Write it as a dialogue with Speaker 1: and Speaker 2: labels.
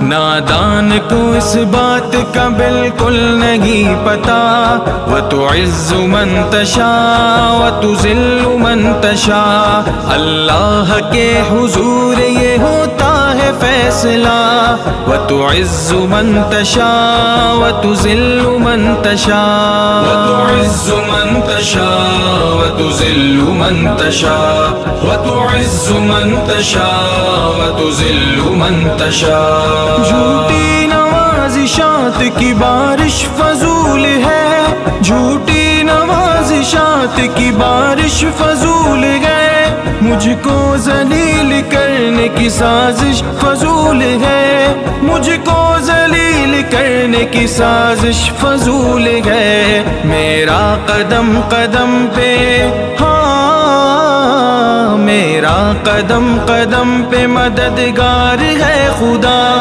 Speaker 1: نادان کو اس بات کا بالکل نہیں پتا، وَتُعِزُّ مَن تَشَاءُ وَتُذِلُّ مَن تَشَاءُ، اللہ کے حضور یہ ہوتا ہے فیصلہ، وَتُعِزُّ مَن تَشَاءُ وَتُذِلُّ مَن تَشَاءُ، وَتُعِزُّ مَن تَشَاءُ وَتُذِلُّ مَن تَشَاءُ، وَتُعِزُّ مَن تَشَاءُ وَتُذِلُّ مَن تَشَاءُ۔ جھوٹی نوازشات کی بارش فضول ہے، جھوٹی نوازشات کی بارش فضول ہے، مجھ کو ذلیل کرنے کی سازش فضول ہے، مجھ کو ذلیل کرنے کی سازش فضول ہے، میرا قدم قدم پہ میرا قدم قدم پہ مددگار ہے خدا۔